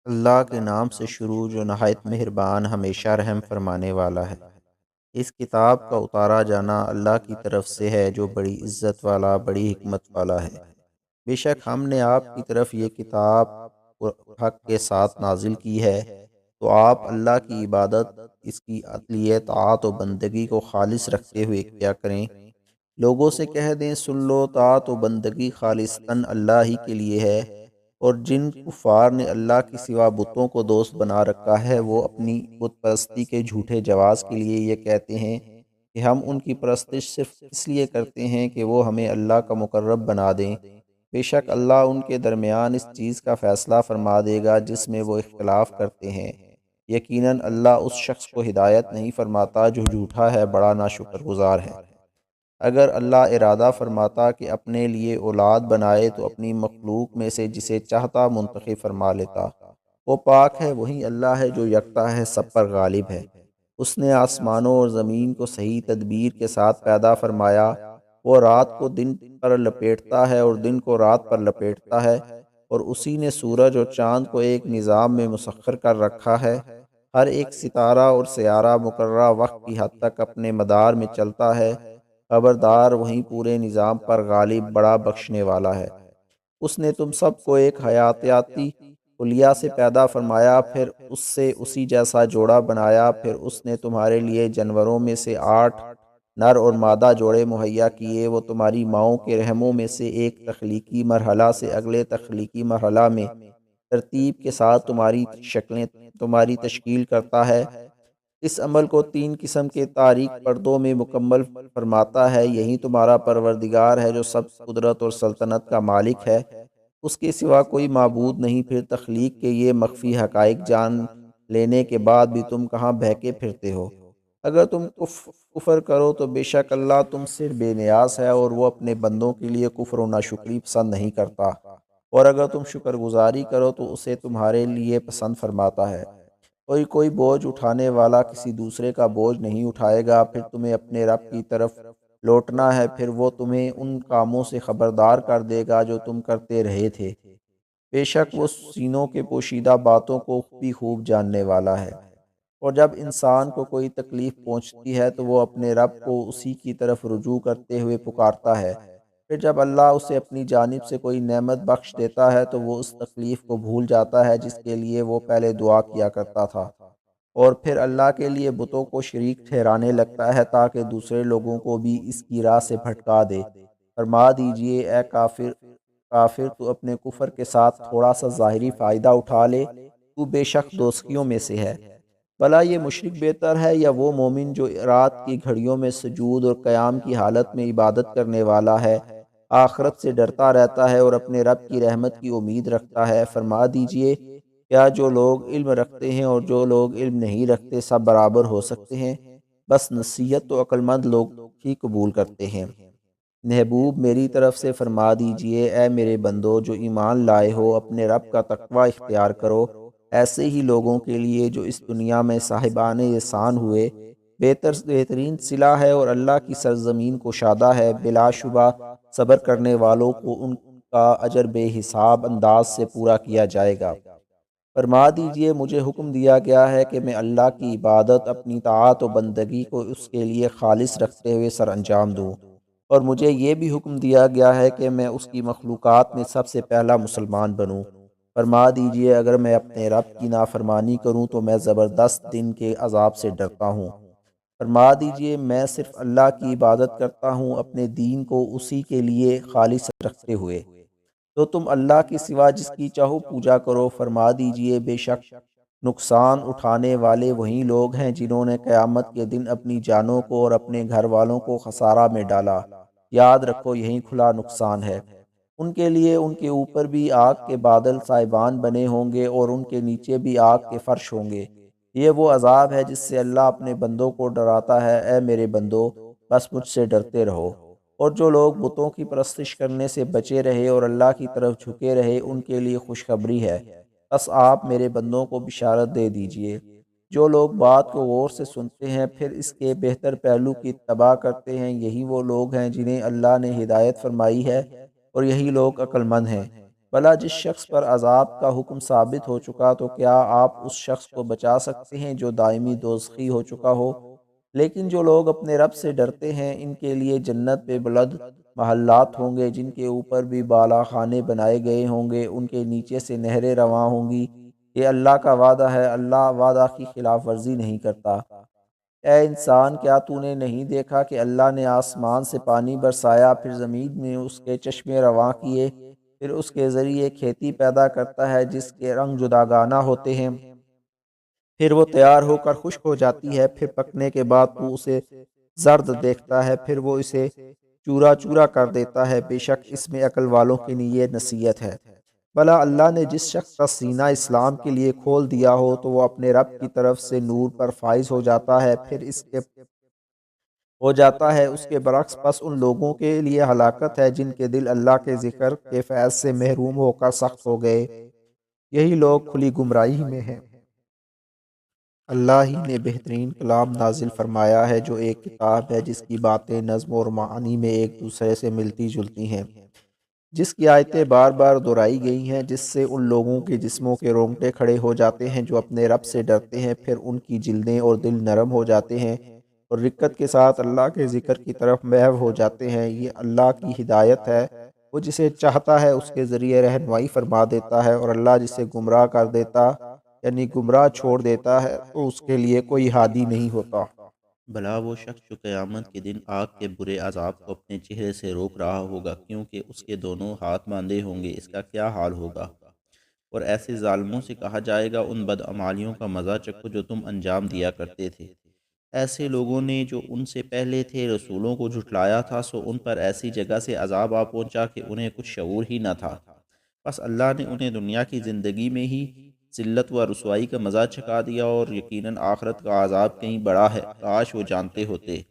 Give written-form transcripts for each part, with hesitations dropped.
اللہ کے نام سے شروع جو نہایت مہربان ہمیشہ رحم فرمانے والا ہے۔ اس کتاب کا اتارا جانا اللہ کی طرف سے ہے جو بڑی عزت والا بڑی حکمت والا ہے۔ بے شک ہم نے آپ کی طرف یہ کتاب حق کے ساتھ نازل کی ہے، تو آپ اللہ کی عبادت، اس کی اطاعت طاعت و بندگی کو خالص رکھتے ہوئے کیا کریں۔ لوگوں سے کہہ دیں سن لو، طاعت و بندگی خالصتاً اللہ ہی کے لیے ہے، اور جن کفار نے اللہ کے سوا بتوں کو دوست بنا رکھا ہے وہ اپنی بت پرستی کے جھوٹے جواز کے لیے یہ کہتے ہیں کہ ہم ان کی پرستش صرف اس لیے کرتے ہیں کہ وہ ہمیں اللہ کا مقرب بنا دیں۔ بے شک اللہ ان کے درمیان اس چیز کا فیصلہ فرما دے گا جس میں وہ اختلاف کرتے ہیں۔ یقیناً اللہ اس شخص کو ہدایت نہیں فرماتا جو جھوٹا ہے، بڑا ناشکر گزار ہے۔ اگر اللہ ارادہ فرماتا کہ اپنے لیے اولاد بنائے تو اپنی مخلوق میں سے جسے چاہتا منتخب فرما لیتا۔ وہ پاک ہے، وہی اللہ ہے جو یکتا ہے، سب پر غالب ہے۔ اس نے آسمانوں اور زمین کو صحیح تدبیر کے ساتھ پیدا فرمایا۔ وہ رات کو دن پر لپیٹتا ہے اور دن کو رات پر لپیٹتا ہے، اور اسی نے سورج اور چاند کو ایک نظام میں مسخر کر رکھا ہے۔ ہر ایک ستارہ اور سیارہ مقررہ وقت کی حد تک اپنے مدار میں چلتا ہے۔ خبردار وہیں پورے نظام پر غالب بڑا بخشنے والا ہے۔ اس نے تم سب کو ایک حیاتیاتی خلیہ سے پیدا فرمایا، پھر اس سے اسی جیسا جوڑا بنایا، پھر اس نے تمہارے لیے جانوروں میں سے 8 نر اور مادہ جوڑے مہیا کیے۔ وہ تمہاری ماؤں کے رحموں میں سے ایک تخلیقی مرحلہ سے اگلے تخلیقی مرحلہ میں ترتیب کے ساتھ تمہاری تشکیل کرتا ہے۔ اس عمل کو 3 قسم کے تاریک پردوں میں مکمل فرماتا ہے۔ یہی تمہارا پروردگار ہے جو سب قدرت اور سلطنت کا مالک ہے۔ اس کے سوا کوئی معبود نہیں۔ پھر تخلیق کے یہ مخفی حقائق جان لینے کے بعد بھی تم کہاں بہکے پھرتے ہو؟ اگر تم کفر کرو تو بے شک اللہ تم سے بے نیاز ہے، اور وہ اپنے بندوں کے لیے کفر و ناشکری پسند نہیں کرتا، اور اگر تم شکر گزاری کرو تو اسے تمہارے لیے پسند فرماتا ہے۔ کوئی بوجھ اٹھانے والا کسی دوسرے کا بوجھ نہیں اٹھائے گا۔ پھر تمہیں اپنے رب کی طرف لوٹنا ہے، پھر وہ تمہیں ان کاموں سے خبردار کر دے گا جو تم کرتے رہے تھے۔ بے شک وہ سینوں کے پوشیدہ باتوں کو بھی خوب جاننے والا ہے۔ اور جب انسان کو کوئی تکلیف پہنچتی ہے تو وہ اپنے رب کو اسی کی طرف رجوع کرتے ہوئے پکارتا ہے۔ پھر جب اللہ اسے اپنی جانب سے کوئی نعمت بخش دیتا ہے تو وہ اس تکلیف کو بھول جاتا ہے جس کے لیے وہ پہلے دعا کیا کرتا تھا، اور پھر اللہ کے لیے بتوں کو شریک ٹھہرانے لگتا ہے تاکہ دوسرے لوگوں کو بھی اس کی راہ سے بھٹکا دے۔ فرما دیجئے اے کافر تو اپنے کفر کے ساتھ تھوڑا سا ظاہری فائدہ اٹھا لے، تو بے شک دوزخیوں میں سے ہے۔ بھلا یہ مشرک بہتر ہے یا وہ مومن جو رات کی گھڑیوں میں سجود اور قیام کی حالت میں عبادت کرنے والا ہے، آخرت سے ڈرتا رہتا ہے اور اپنے رب کی رحمت کی امید رکھتا ہے؟ فرما دیجئے کیا جو لوگ علم رکھتے ہیں اور جو لوگ علم نہیں رکھتے سب برابر ہو سکتے ہیں؟ بس نصیحت تو عقل مند لوگ ہی قبول کرتے ہیں۔ محبوب میری طرف سے فرما دیجئے اے میرے بندو جو ایمان لائے ہو، اپنے رب کا تقوی اختیار کرو۔ ایسے ہی لوگوں کے لیے جو اس دنیا میں صاحبان احسان ہوئے بہترین صلہ ہے، اور اللہ کی سرزمین کشادہ ہے۔ بلا شبہ صبر کرنے والوں کو ان کا اجر بے حساب انداز سے پورا کیا جائے گا۔ فرما دیجئے مجھے حکم دیا گیا ہے کہ میں اللہ کی عبادت، اپنی طاعت و بندگی کو اس کے لیے خالص رکھتے ہوئے سر انجام دوں، اور مجھے یہ بھی حکم دیا گیا ہے کہ میں اس کی مخلوقات میں سب سے پہلا مسلمان بنوں۔ فرما دیجئے اگر میں اپنے رب کی نافرمانی کروں تو میں زبردست دن کے عذاب سے ڈرتا ہوں۔ فرما دیجئے میں صرف اللہ کی عبادت کرتا ہوں، اپنے دین کو اسی کے لیے خالص رکھتے ہوئے، تو تم اللہ کے سوا جس کی چاہو پوجا کرو۔ فرما دیجئے بے شک نقصان اٹھانے والے وہی لوگ ہیں جنہوں نے قیامت کے دن اپنی جانوں کو اور اپنے گھر والوں کو خسارہ میں ڈالا۔ یاد رکھو یہی کھلا نقصان ہے۔ ان کے لیے ان کے اوپر بھی آگ کے بادل سائبان بنے ہوں گے، اور ان کے نیچے بھی آگ کے فرش ہوں گے۔ یہ وہ عذاب ہے جس سے اللہ اپنے بندوں کو ڈراتا ہے۔ اے میرے بندو بس مجھ سے ڈرتے رہو، اور جو لوگ بتوں کی پرستش کرنے سے بچے رہے اور اللہ کی طرف جھکے رہے ان کے لیے خوشخبری ہے۔ بس آپ میرے بندوں کو بشارت دے دیجئے۔ جو لوگ بات کو غور سے سنتے ہیں پھر اس کے بہتر پہلو کی اتباع کرتے ہیں، یہی وہ لوگ ہیں جنہیں اللہ نے ہدایت فرمائی ہے، اور یہی لوگ عقل مند ہیں۔ بھلا جس شخص پر عذاب کا حکم ثابت ہو چکا تو کیا آپ اس شخص کو بچا سکتے ہیں جو دائمی دوزخی ہو چکا ہو؟ لیکن جو لوگ اپنے رب سے ڈرتے ہیں ان کے لیے جنت پہ بلند محلات ہوں گے جن کے اوپر بھی بالا خانے بنائے گئے ہوں گے، ان کے نیچے سے نہریں رواں ہوں گی۔ یہ اللہ کا وعدہ ہے، اللہ وعدہ کی خلاف ورزی نہیں کرتا۔ اے انسان، کیا تو نے نہیں دیکھا کہ اللہ نے آسمان سے پانی برسایا، پھر زمین میں اس کے چشمے رواں کیے، پھر اس کے ذریعے کھیتی پیدا کرتا ہے جس کے رنگ جداگانہ ہوتے ہیں، پھر وہ تیار ہو کر خشک ہو جاتی ہے، پھر پکنے کے بعد تو اسے زرد دیکھتا ہے، پھر وہ اسے چورا چورا کر دیتا ہے۔ بے شک اس میں عقل والوں کے لیے نصیحت ہے۔ بھلا اللہ نے جس شخص کا سینہ اسلام کے لیے کھول دیا ہو تو وہ اپنے رب کی طرف سے نور پر فائز ہو جاتا ہے، پھر اس کے برعکس پس ان لوگوں کے لیے ہلاکت ہے جن کے دل اللہ کے ذکر کے فیض سے محروم ہو کر سخت ہو گئے، یہی لوگ کھلی گمراہی میں ہیں۔ اللہ ہی نے بہترین کلام نازل فرمایا ہے جو ایک کتاب ہے جس کی باتیں نظم اور معانی میں ایک دوسرے سے ملتی جلتی ہیں، جس کی آیتیں بار بار دہرائی گئی ہیں، جس سے ان لوگوں کے جسموں کے رونگٹے کھڑے ہو جاتے ہیں جو اپنے رب سے ڈرتے ہیں، پھر ان کی جلدیں اور دل نرم ہو جاتے ہیں اور رقت کے ساتھ اللہ کے ذکر کی طرف محو ہو جاتے ہیں۔ یہ اللہ کی ہدایت ہے، وہ جسے چاہتا ہے اس کے ذریعے رہنمائی فرما دیتا ہے، اور اللہ جسے گمراہ کر دیتا یعنی گمراہ چھوڑ دیتا ہے تو اس کے لیے کوئی ہادی نہیں ہوتا۔ بھلا وہ شخص جو قیامت کے دن آگ کے برے عذاب کو اپنے چہرے سے روک رہا ہوگا کیونکہ اس کے دونوں ہاتھ باندھے ہوں گے، اس کا کیا حال ہوگا؟ اور ایسے ظالموں سے کہا جائے گا ان بدعمالیوں کا مزہ چکھو جو تم انجام دیا کرتے تھے۔ ایسے لوگوں نے جو ان سے پہلے تھے رسولوں کو جھٹلایا تھا، سو ان پر ایسی جگہ سے عذاب آ پہنچا کہ انہیں کچھ شعور ہی نہ تھا۔ بس اللہ نے انہیں دنیا کی زندگی میں ہی ذلت و رسوائی کا مزہ چکھا دیا، اور یقیناً آخرت کا عذاب کہیں بڑا ہے، کاش وہ جانتے ہوتے۔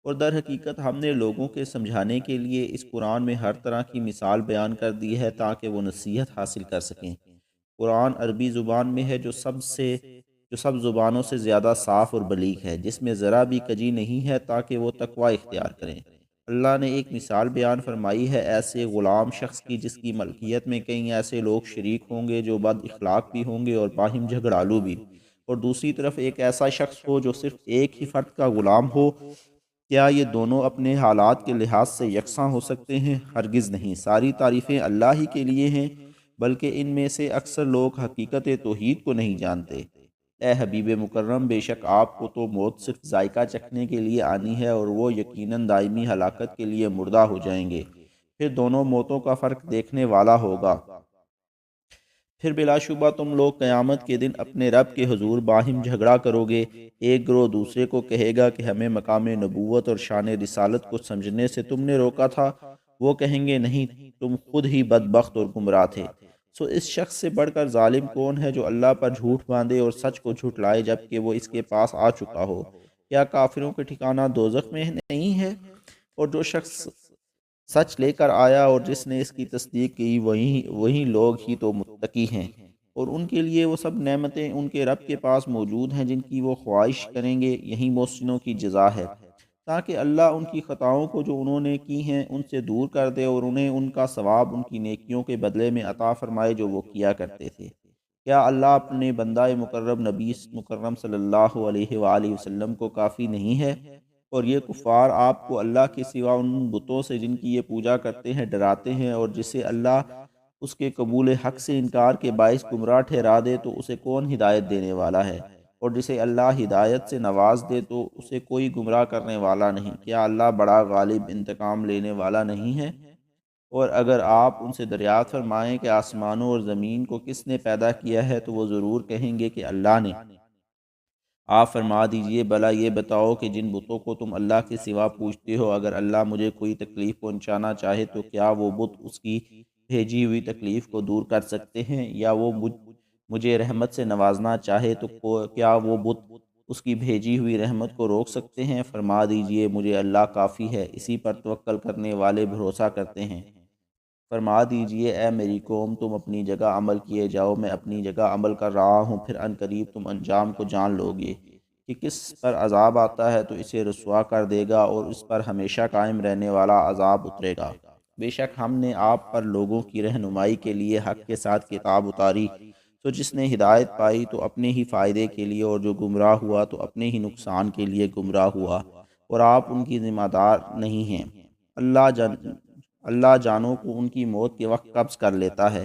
اور در حقیقت ہم نے لوگوں کے سمجھانے کے لیے اس قرآن میں ہر طرح کی مثال بیان کر دی ہے تاکہ وہ نصیحت حاصل کر سکیں۔ قرآن عربی زبان میں ہے جو سب زبانوں سے زیادہ صاف اور بلیغ ہے، جس میں ذرا بھی کجی نہیں ہے تاکہ وہ تقوی اختیار کریں۔ اللہ نے ایک مثال بیان فرمائی ہے ایسے غلام شخص کی جس کی ملکیت میں کئی ایسے لوگ شریک ہوں گے جو بد اخلاق بھی ہوں گے اور باہم جھگڑالو بھی، اور دوسری طرف ایک ایسا شخص ہو جو صرف ایک ہی فرد کا غلام ہو۔ کیا یہ دونوں اپنے حالات کے لحاظ سے یکساں ہو سکتے ہیں؟ ہرگز نہیں۔ ساری تعریفیں اللہ ہی کے لیے ہیں، بلکہ ان میں سے اکثر لوگ حقیقت توحید کو نہیں جانتے۔ اے حبیب مکرم، بے شک آپ کو تو موت صرف ذائقہ چکھنے کے لیے آنی ہے، اور وہ یقیناً دائمی ہلاکت کے لیے مردہ ہو جائیں گے۔ پھر دونوں موتوں کا فرق دیکھنے والا ہوگا۔ پھر بلا شبہ تم لوگ قیامت کے دن اپنے رب کے حضور باہم جھگڑا کرو گے۔ ایک گروہ دوسرے کو کہے گا کہ ہمیں مقام نبوت اور شان رسالت کو سمجھنے سے تم نے روکا تھا۔ وہ کہیں گے نہیں، تم خود ہی بدبخت اور گمراہ تھے۔ سو اس شخص سے بڑھ کر ظالم کون ہے جو اللہ پر جھوٹ باندھے اور سچ کو جھٹلائے جبکہ وہ اس کے پاس آ چکا ہو؟ کیا کافروں کا ٹھکانہ دوزخ میں نہیں ہے؟ اور جو شخص سچ لے کر آیا اور جس نے اس کی تصدیق کی وہی لوگ ہی تو متقی ہیں، اور ان کے لیے وہ سب نعمتیں ان کے رب کے پاس موجود ہیں جن کی وہ خواہش کریں گے، یہی محسنوں کی جزا ہے، تاکہ اللہ ان کی خطاؤں کو جو انہوں نے کی ہیں ان سے دور کر دے اور انہیں ان کا ثواب ان کی نیکیوں کے بدلے میں عطا فرمائے جو وہ کیا کرتے تھے۔ کیا اللہ اپنے بندہ مکرم نبی مکرم صلی اللہ علیہ وآلہ وسلم کو کافی نہیں ہے؟ اور یہ کفار آپ کو اللہ کے سوا ان بتوں سے جن کی یہ پوجا کرتے ہیں ڈراتے ہیں، اور جسے اللہ اس کے قبول حق سے انکار کے باعث گمراہ ٹھہرا دے تو اسے کون ہدایت دینے والا ہے، اور جسے اللہ ہدایت سے نواز دے تو اسے کوئی گمراہ کرنے والا نہیں۔ کیا اللہ بڑا غالب انتقام لینے والا نہیں ہے؟ اور اگر آپ ان سے دریافت فرمائیں کہ آسمانوں اور زمین کو کس نے پیدا کیا ہے تو وہ ضرور کہیں گے کہ اللہ نے۔ آپ فرما دیجئے بھلا یہ بتاؤ کہ جن بتوں کو تم اللہ کے سوا پوجتے ہو، اگر اللہ مجھے کوئی تکلیف پہنچانا چاہے تو کیا وہ بت اس کی بھیجی ہوئی تکلیف کو دور کر سکتے ہیں؟ یا وہ مجھے رحمت سے نوازنا چاہے تو کیا وہ بت اس کی بھیجی ہوئی رحمت کو روک سکتے ہیں؟ فرما دیجئے مجھے اللہ کافی ہے، اسی پر توکل کرنے والے بھروسہ کرتے ہیں۔ فرما دیجئے اے میری قوم، تم اپنی جگہ عمل کیے جاؤ، میں اپنی جگہ عمل کر رہا ہوں، پھر ان قریب تم انجام کو جان لو گے کہ کس پر عذاب آتا ہے تو اسے رسوا کر دے گا اور اس پر ہمیشہ قائم رہنے والا عذاب اترے گا۔ بے شک ہم نے آپ پر لوگوں کی رہنمائی کے لیے حق کے ساتھ کتاب اتاری، تو جس نے ہدایت پائی تو اپنے ہی فائدے کے لیے، اور جو گمراہ ہوا تو اپنے ہی نقصان کے لیے گمراہ ہوا، اور آپ ان کی ذمہ دار نہیں ہیں۔ اللہ جان اللہ جانوں کو ان کی موت کے وقت قبض کر لیتا ہے،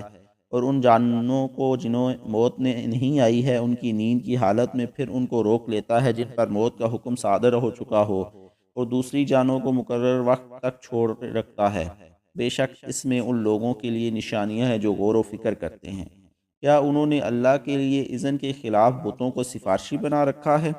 اور ان جانوں کو جنہوں موت نے نہیں آئی ہے ان کی نیند کی حالت میں پھر ان کو روک لیتا ہے جن پر موت کا حکم صادر ہو چکا ہو، اور دوسری جانوں کو مقرر وقت تک چھوڑ رکھتا ہے۔ بے شک اس میں ان لوگوں کے لیے نشانیاں ہیں جو غور و فکر کرتے ہیں۔ کیا انہوں نے اللہ کے لیے اذن کے خلاف بتوں کو سفارشی بنا رکھا ہے؟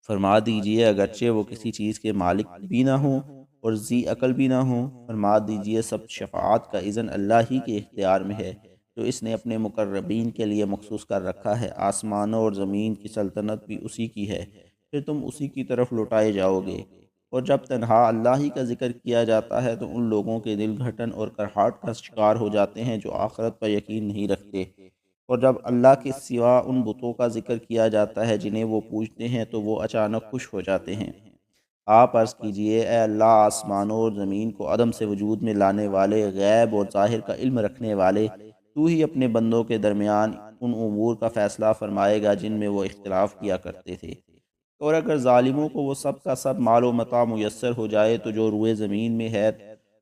فرما دیجئے اگرچہ وہ کسی چیز کے مالک بھی نہ ہوں اور ذی عقل بھی نہ ہوں، فرما دیجئے سب شفاعت کا اذن اللہ ہی کے اختیار میں ہے، جو اس نے اپنے مقربین کے لیے مخصوص کر رکھا ہے۔ آسمانوں اور زمین کی سلطنت بھی اسی کی ہے، پھر تم اسی کی طرف لوٹائے جاؤ گے۔ اور جب تنہا اللہ ہی کا ذکر کیا جاتا ہے تو ان لوگوں کے دل گھٹن اور کرہاٹ کا شکار ہو جاتے ہیں جو آخرت پر یقین نہیں رکھتے، اور جب اللہ کے سوا ان بتوں کا ذکر کیا جاتا ہے جنہیں وہ پوجتے ہیں تو وہ اچانک خوش ہو جاتے ہیں۔ آپ عرض کیجئے اے اللہ، آسمانوں اور زمین کو عدم سے وجود میں لانے والے، غیب اور ظاہر کا علم رکھنے والے، تو ہی اپنے بندوں کے درمیان ان امور کا فیصلہ فرمائے گا جن میں وہ اختلاف کیا کرتے تھے۔ اور اگر ظالموں کو وہ سب کا سب مال و متاع میسر ہو جائے تو جو روئے زمین میں ہے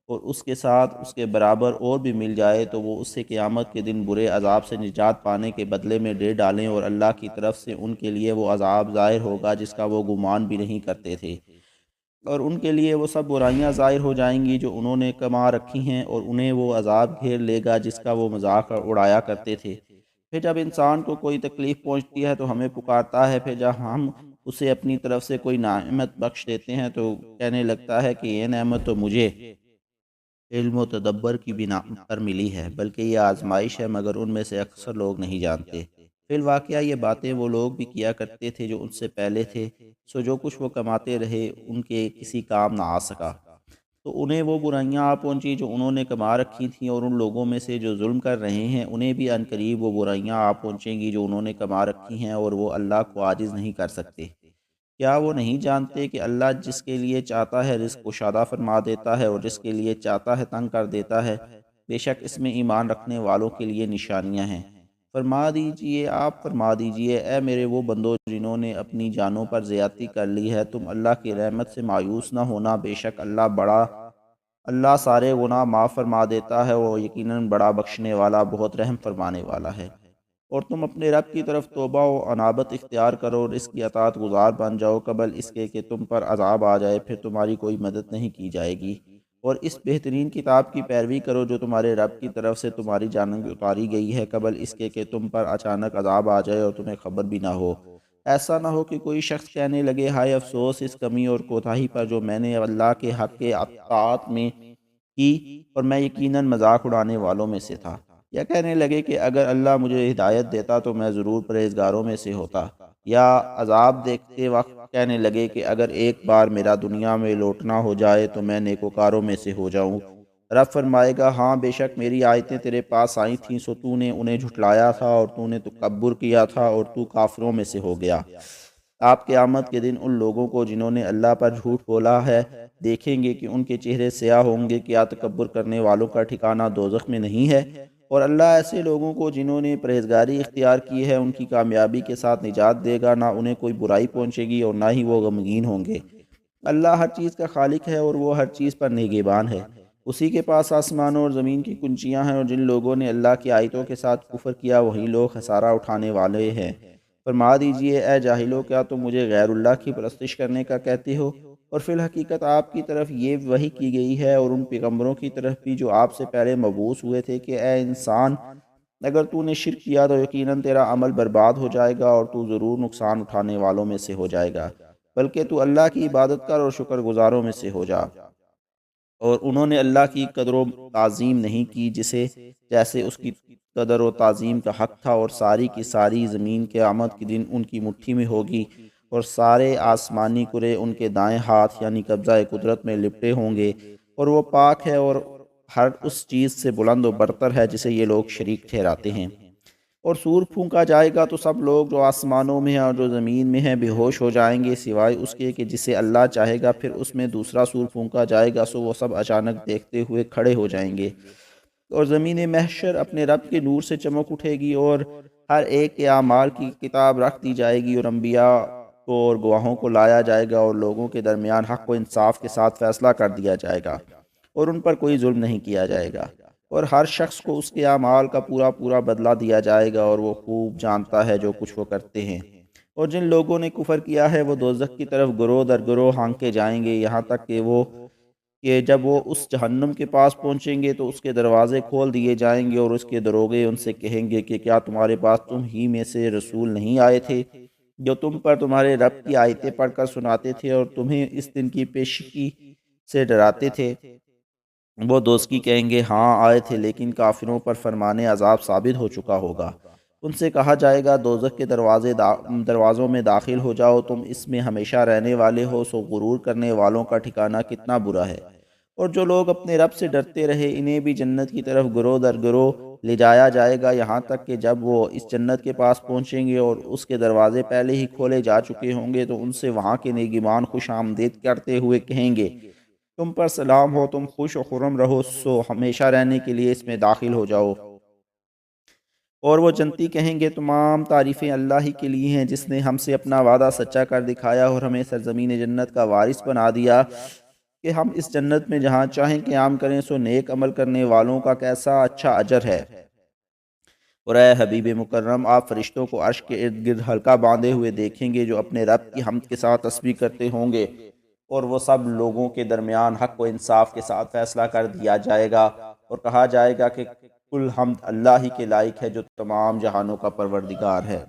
اور اس کے ساتھ اس کے برابر اور بھی مل جائے تو وہ اس سے قیامت کے دن برے عذاب سے نجات پانے کے بدلے میں دے ڈالیں، اور اللہ کی طرف سے ان کے لیے وہ عذاب ظاہر ہوگا جس کا وہ گمان بھی نہیں کرتے تھے، اور ان کے لیے وہ سب برائیاں ظاہر ہو جائیں گی جو انہوں نے کما رکھی ہیں، اور انہیں وہ عذاب گھیر لے گا جس کا وہ مذاق اڑایا کرتے تھے۔ پھر جب انسان کو کوئی تکلیف پہنچتی ہے تو ہمیں پکارتا ہے، پھر جب ہم اسے اپنی طرف سے کوئی نعمت بخش دیتے ہیں تو کہنے لگتا ہے کہ یہ نعمت تو مجھے علم و تدبر کی بنا پر ملی ہے، بلکہ یہ آزمائش ہے، مگر ان میں سے اکثر لوگ نہیں جانتے۔ فی الواقعہ یہ باتیں وہ لوگ بھی کیا کرتے تھے جو ان سے پہلے تھے، سو جو کچھ وہ کماتے رہے ان کے کسی کام نہ آ سکا، تو انہیں وہ برائیاں آ پہنچی جو انہوں نے کما رکھی تھیں، اور ان لوگوں میں سے جو ظلم کر رہے ہیں انہیں بھی عنقریب وہ برائیاں آ پہنچیں گی جو انہوں نے کما رکھی ہیں، اور وہ اللہ کو عاجز نہیں کر سکتے۔ کیا وہ نہیں جانتے کہ اللہ جس کے لیے چاہتا ہے رزق کشادہ فرما دیتا ہے اور جس کے لیے چاہتا ہے تنگ کر دیتا ہے؟ بے شک اس میں ایمان رکھنے والوں کے لیے نشانیاں ہیں۔ فرما دیجئے اے میرے وہ بندو جنہوں نے اپنی جانوں پر زیادتی کر لی ہے، تم اللہ کی رحمت سے مایوس نہ ہونا، بے شک اللہ سارے گناہ معاف فرما دیتا ہے، وہ یقیناً بڑا بخشنے والا بہت رحم فرمانے والا ہے۔ اور تم اپنے رب کی طرف توبہ و انابت اختیار کرو اور اس کی اطاعت گزار بن جاؤ قبل اس کے کہ تم پر عذاب آ جائے، پھر تمہاری کوئی مدد نہیں کی جائے گی۔ اور اس بہترین کتاب کی پیروی کرو جو تمہارے رب کی طرف سے تمہاری جانب اتاری گئی ہے قبل اس کے کہ تم پر اچانک عذاب آ جائے اور تمہیں خبر بھی نہ ہو۔ ایسا نہ ہو کہ کوئی شخص کہنے لگے ہائے افسوس اس کمی اور کوتاہی پر جو میں نے اللہ کے حق کے اطاعت میں کی، اور میں یقیناً مذاق اڑانے والوں میں سے تھا۔ یا کہنے لگے کہ اگر اللہ مجھے ہدایت دیتا تو میں ضرور پرہیزگاروں میں سے ہوتا۔ یا عذاب دیکھتے وقت کہنے لگے کہ اگر ایک بار میرا دنیا میں لوٹنا ہو جائے تو میں نیکوکاروں میں سے ہو جاؤں۔ رب فرمائے گا ہاں بے شک میری آیتیں تیرے پاس آئی تھیں، سو تو نے انہیں جھٹلایا تھا اور تو نے تکبر کیا تھا اور تو کافروں میں سے ہو گیا۔ آپ قیامت کے دن ان لوگوں کو جنہوں نے اللہ پر جھوٹ بولا ہے دیکھیں گے کہ ان کے چہرے سیاہ ہوں گے، کیا تکبر کرنے والوں کا ٹھکانہ دوزخ میں نہیں ہے؟ اور اللہ ایسے لوگوں کو جنہوں نے پرہیزگاری اختیار کی ہے ان کی کامیابی کے ساتھ نجات دے گا، نہ انہیں کوئی برائی پہنچے گی اور نہ ہی وہ غمگین ہوں گے۔ اللہ ہر چیز کا خالق ہے اور وہ ہر چیز پر نگہبان ہے۔ اسی کے پاس آسمانوں اور زمین کی کنچیاں ہیں، اور جن لوگوں نے اللہ کی آیتوں کے ساتھ کفر کیا وہی لوگ خسارہ اٹھانے والے ہیں۔ فرما دیجئے اے جاہلو، کیا تم مجھے غیر اللہ کی پرستش کرنے کا کہتے ہو؟ اور فی الحقیقت آپ کی طرف یہ وحی کی گئی ہے اور ان پیغمبروں کی طرف بھی جو آپ سے پہلے مبعوث ہوئے تھے کہ اے انسان، اگر تو نے شرک کیا تو یقیناً تیرا عمل برباد ہو جائے گا اور تو ضرور نقصان اٹھانے والوں میں سے ہو جائے گا، بلکہ تو اللہ کی عبادت کر اور شکر گزاروں میں سے ہو جا۔ اور انہوں نے اللہ کی قدر و تعظیم نہیں کی جیسے اس کی قدر و تعظیم کا حق تھا، اور ساری کی ساری زمین قیامت کے دن ان کی مٹھی میں ہوگی، اور سارے آسمانی کرے ان کے دائیں ہاتھ یعنی قبضہ قدرت میں لپٹے ہوں گے، اور وہ پاک ہے اور ہر اس چیز سے بلند و برتر ہے جسے یہ لوگ شریک ٹھہراتے ہیں۔ اور سور پھونکا جائے گا تو سب لوگ جو آسمانوں میں ہیں اور جو زمین میں ہیں بے ہوش ہو جائیں گے سوائے اس کے کہ جسے اللہ چاہے گا. پھر اس میں دوسرا سور پھونکا جائے گا سو وہ سب اچانک دیکھتے ہوئے کھڑے ہو جائیں گے. اور زمین محشر اپنے رب کے نور سے چمک اٹھے گی اور ہر ایک کے اعمال کی کتاب رکھ دی جائے گی. اور انبیاء کو اور گواہوں کو لایا جائے گا اور لوگوں کے درمیان حق و انصاف کے ساتھ فیصلہ کر دیا جائے گا اور ان پر کوئی ظلم نہیں کیا جائے گا. اور ہر شخص کو اس کے اعمال کا پورا پورا بدلہ دیا جائے گا اور وہ خوب جانتا ہے جو کچھ وہ کرتے ہیں. اور جن لوگوں نے کفر کیا ہے وہ دوزخ کی طرف گروہ در گروہ ہانکے جائیں گے یہاں تک کہ جب وہ اس جہنم کے پاس پہنچیں گے تو اس کے دروازے کھول دیے جائیں گے اور اس کے دروغے ان سے کہیں گے کہ کیا تمہارے پاس تم ہی میں سے رسول نہیں آئے تھے جو تم پر تمہارے رب کی آیتیں پڑھ کر سناتے تھے اور تمہیں اس دن کی پیشگی سے ڈراتے تھے. وہ دوزخی کہیں گے ہاں آئے تھے لیکن کافروں پر فرمان عذاب ثابت ہو چکا ہوگا. ان سے کہا جائے گا دوزخ کے دروازوں میں داخل ہو جاؤ تم اس میں ہمیشہ رہنے والے ہو سو غرور کرنے والوں کا ٹھکانہ کتنا برا ہے. اور جو لوگ اپنے رب سے ڈرتے رہے انہیں بھی جنت کی طرف گروہ در گروہ لے جایا جائے گا یہاں تک کہ جب وہ اس جنت کے پاس پہنچیں گے اور اس کے دروازے پہلے ہی کھولے جا چکے ہوں گے تو ان سے وہاں کے نیگمان خوش آمدید کرتے ہوئے کہیں گے تم پر سلام ہو تم خوش و خرم رہو سو ہمیشہ رہنے کے لیے اس میں داخل ہو جاؤ. اور وہ جنتی کہیں گے تمام تعریفیں اللہ ہی کے لیے ہیں جس نے ہم سے اپنا وعدہ سچا کر دکھایا اور ہمیں سرزمین جنت کا وارث بنا دیا کہ ہم اس جنت میں جہاں چاہیں قیام کریں سو نیک عمل کرنے والوں کا کیسا اچھا اجر ہے. اور اے حبیب مکرم آپ فرشتوں کو عرش کے ارد گرد حلقہ باندھے ہوئے دیکھیں گے جو اپنے رب کی حمد کے ساتھ تسبیح کرتے ہوں گے اور وہ سب لوگوں کے درمیان حق و انصاف کے ساتھ فیصلہ کر دیا جائے گا اور کہا جائے گا کہ کل حمد اللہ ہی کے لائق ہے جو تمام جہانوں کا پروردگار ہے.